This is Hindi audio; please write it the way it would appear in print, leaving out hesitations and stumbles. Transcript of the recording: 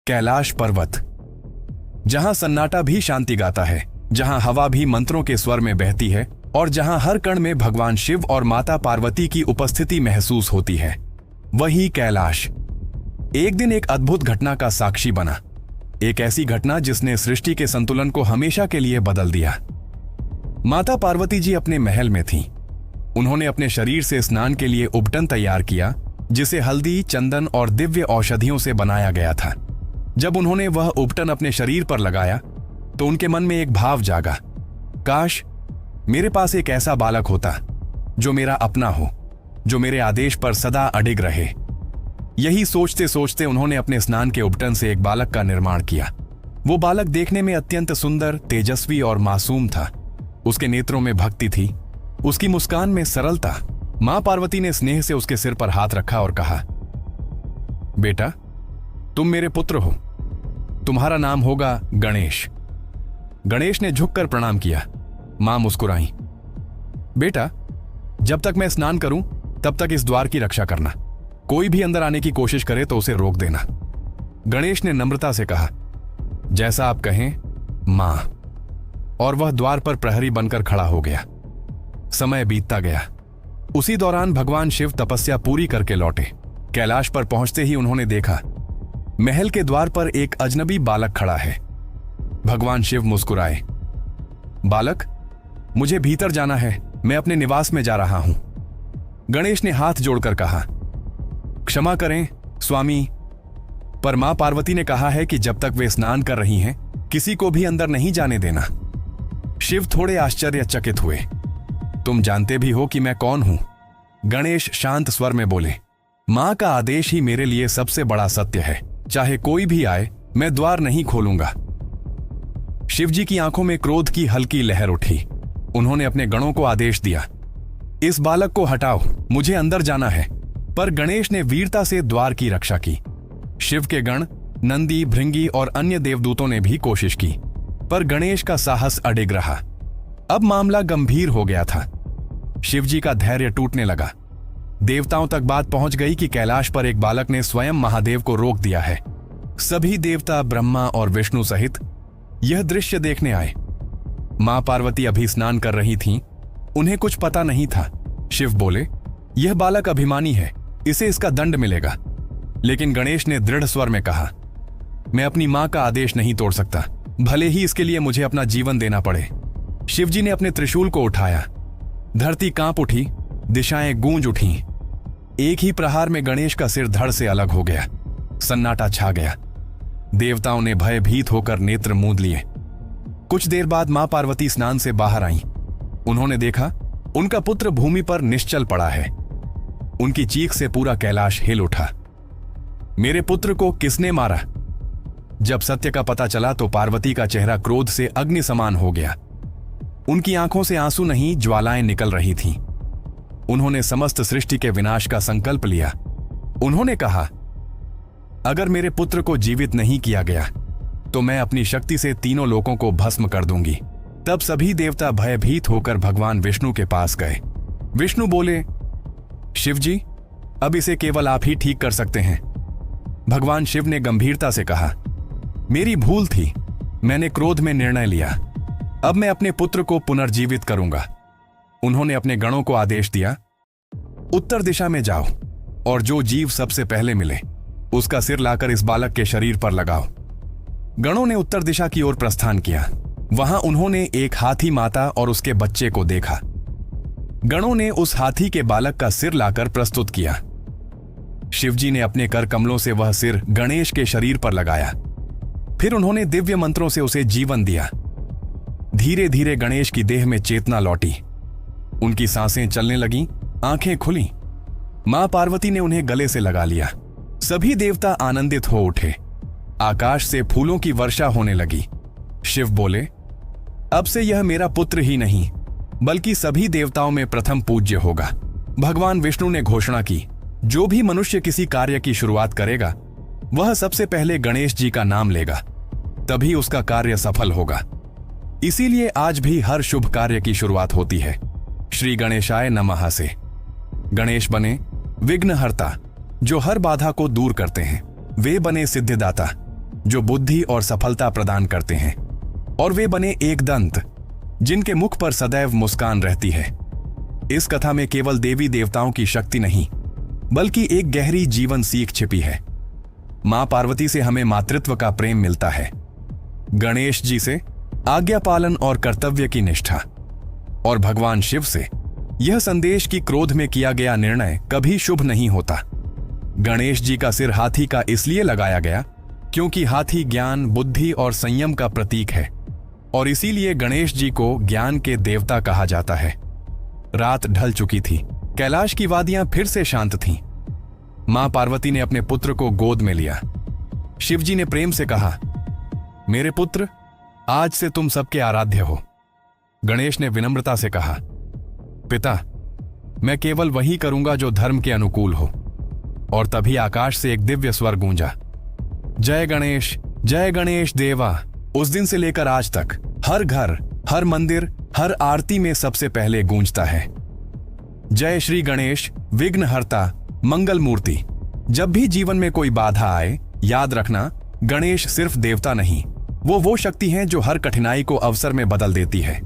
कैलाश पर्वत, जहां सन्नाटा भी शांति गाता है, जहां हवा भी मंत्रों के स्वर में बहती है और जहां हर कण में भगवान शिव और माता पार्वती की उपस्थिति महसूस होती है, वही कैलाश एक दिन एक अद्भुत घटना का साक्षी बना। एक ऐसी घटना जिसने सृष्टि के संतुलन को हमेशा के लिए बदल दिया। माता पार्वती जी अपने महल में थीं। उन्होंने अपने शरीर से स्नान के लिए उपटन तैयार किया, जिसे हल्दी, चंदन और दिव्य औषधियों से बनाया गया था। जब उन्होंने वह उपटन अपने शरीर पर लगाया तो उनके मन में एक भाव जागा, काश मेरे पास एक ऐसा बालक होता जो मेरा अपना हो, जो मेरे आदेश पर सदा अडिग रहे। यही सोचते सोचते उन्होंने अपने स्नान के उपटन से एक बालक का निर्माण किया। वो बालक देखने में अत्यंत सुंदर, तेजस्वी और मासूम था। उसके नेत्रों में भक्ति थी, उसकी मुस्कान में सरलता। मां पार्वती ने स्नेह से उसके सिर पर हाथ रखा और कहा, बेटा तुम मेरे पुत्र हो, तुम्हारा नाम होगा गणेश। गणेश ने झुककर प्रणाम किया। मां मुस्कुराई, बेटा जब तक मैं स्नान करूं तब तक इस द्वार की रक्षा करना। कोई भी अंदर आने की कोशिश करे तो उसे रोक देना। गणेश ने नम्रता से कहा, जैसा आप कहें मां। और वह द्वार पर प्रहरी बनकर खड़ा हो गया। समय बीतता गया। उसी दौरान भगवान शिव तपस्या पूरी करके लौटे। कैलाश पर पहुंचते ही उन्होंने देखा, महल के द्वार पर एक अजनबी बालक खड़ा है। भगवान शिव मुस्कुराए, बालक मुझे भीतर जाना है, मैं अपने निवास में जा रहा हूं। गणेश ने हाथ जोड़कर कहा, क्षमा करें स्वामी, पर मां पार्वती ने कहा है कि जब तक वे स्नान कर रही हैं किसी को भी अंदर नहीं जाने देना। शिव थोड़े आश्चर्यचकित हुए, तुम जानते भी हो कि मैं कौन हूं? गणेश शांत स्वर में बोले, मां का आदेश ही मेरे लिए सबसे बड़ा सत्य है। चाहे कोई भी आए मैं द्वार नहीं खोलूंगा। शिवजी की आंखों में क्रोध की हल्की लहर उठी। उन्होंने अपने गणों को आदेश दिया, इस बालक को हटाओ, मुझे अंदर जाना है। पर गणेश ने वीरता से द्वार की रक्षा की। शिव के गण, नंदी, भृंगी और अन्य देवदूतों ने भी कोशिश की, पर गणेश का साहस अडिग रहा। अब मामला गंभीर हो गया था। शिवजी का धैर्य टूटने लगा। देवताओं तक बात पहुंच गई कि कैलाश पर एक बालक ने स्वयं महादेव को रोक दिया है। सभी देवता ब्रह्मा और विष्णु सहित यह दृश्य देखने आए। मां पार्वती अभी स्नान कर रही थीं, उन्हें कुछ पता नहीं था। शिव बोले, यह बालक अभिमानी है, इसे इसका दंड मिलेगा। लेकिन गणेश ने दृढ़ स्वर में कहा, मैं अपनी मां का आदेश नहीं तोड़ सकता, भले ही इसके लिए मुझे अपना जीवन देना पड़े। शिवजी ने अपने त्रिशूल को उठाया। धरती कांप उठी, दिशाएं गूंज उठीं। एक ही प्रहार में गणेश का सिर धड़ से अलग हो गया। सन्नाटा छा गया। देवताओं ने भयभीत होकर नेत्र मूंद लिए। कुछ देर बाद मां पार्वती स्नान से बाहर आईं। उन्होंने देखा उनका पुत्र भूमि पर निश्चल पड़ा है। उनकी चीख से पूरा कैलाश हिल उठा। मेरे पुत्र को किसने मारा? जब सत्य का पता चला तो पार्वती का चेहरा क्रोध से अग्नि समान हो गया। उनकी आंखों से आंसू नहीं, ज्वालाएं निकल रही थीं। उन्होंने समस्त सृष्टि के विनाश का संकल्प लिया। उन्होंने कहा, अगर मेरे पुत्र को जीवित नहीं किया गया तो मैं अपनी शक्ति से तीनों लोकों को भस्म कर दूंगी। तब सभी देवता भयभीत होकर भगवान विष्णु के पास गए। विष्णु बोले, शिवजी अब इसे केवल आप ही ठीक कर सकते हैं। भगवान शिव ने गंभीरता से कहा, मेरी भूल थी, मैंने क्रोध में निर्णय लिया। अब मैं अपने पुत्र को पुनर्जीवित करूंगा। उन्होंने अपने गणों को आदेश दिया, उत्तर दिशा में जाओ और जो जीव सबसे पहले मिले उसका सिर लाकर इस बालक के शरीर पर लगाओ। गणों ने उत्तर दिशा की ओर प्रस्थान किया। वहां उन्होंने एक हाथी माता और उसके बच्चे को देखा। गणों ने उस हाथी के बालक का सिर लाकर प्रस्तुत किया। शिवजी ने अपने कर कमलों से वह सिर गणेश के शरीर पर लगाया। फिर उन्होंने दिव्य मंत्रों से उसे जीवन दिया। धीरे धीरे गणेश की देह में चेतना लौटी। उनकी सांसें चलने लगीं, आंखें खुली। मां पार्वती ने उन्हें गले से लगा लिया। सभी देवता आनंदित हो उठे। आकाश से फूलों की वर्षा होने लगी। शिव बोले, अब से यह मेरा पुत्र ही नहीं बल्कि सभी देवताओं में प्रथम पूज्य होगा। भगवान विष्णु ने घोषणा की, जो भी मनुष्य किसी कार्य की शुरुआत करेगा वह सबसे पहले गणेश जी का नाम लेगा, तभी उसका कार्य सफल होगा। इसीलिए आज भी हर शुभ कार्य की शुरुआत होती है श्री गणेशाय नमः से। गणेश बने विघ्नहर्ता, जो हर बाधा को दूर करते हैं। वे बने सिद्धिदाता, जो बुद्धि और सफलता प्रदान करते हैं, और वे बने एक दंत जिनके मुख पर सदैव मुस्कान रहती है। इस कथा में केवल देवी देवताओं की शक्ति नहीं, बल्कि एक गहरी जीवन सीख छिपी है। मां पार्वती से हमें मातृत्व का प्रेम मिलता है, गणेश जी से आज्ञा पालन और कर्तव्य की निष्ठा, और भगवान शिव से यह संदेश कि क्रोध में किया गया निर्णय कभी शुभ नहीं होता। गणेश जी का सिर हाथी का इसलिए लगाया गया क्योंकि हाथी ज्ञान, बुद्धि और संयम का प्रतीक है, और इसीलिए गणेश जी को ज्ञान के देवता कहा जाता है। रात ढल चुकी थी, कैलाश की वादियां फिर से शांत थीं। मां पार्वती ने अपने पुत्र को गोद में लिया। शिवजी ने प्रेम से कहा, मेरे पुत्र, आज से तुम सबके आराध्य हो। गणेश ने विनम्रता से कहा, पिता, मैं केवल वही करूंगा जो धर्म के अनुकूल हो। और तभी आकाश से एक दिव्य स्वर गूंजा, जय गणेश देवा। उस दिन से लेकर आज तक हर घर, हर मंदिर, हर आरती में सबसे पहले गूंजता है, जय श्री गणेश विघ्नहर्ता मंगल मूर्ति। जब भी जीवन में कोई बाधा आए, याद रखना, गणेश सिर्फ देवता नहीं, वो शक्ति है जो हर कठिनाई को अवसर में बदल देती है।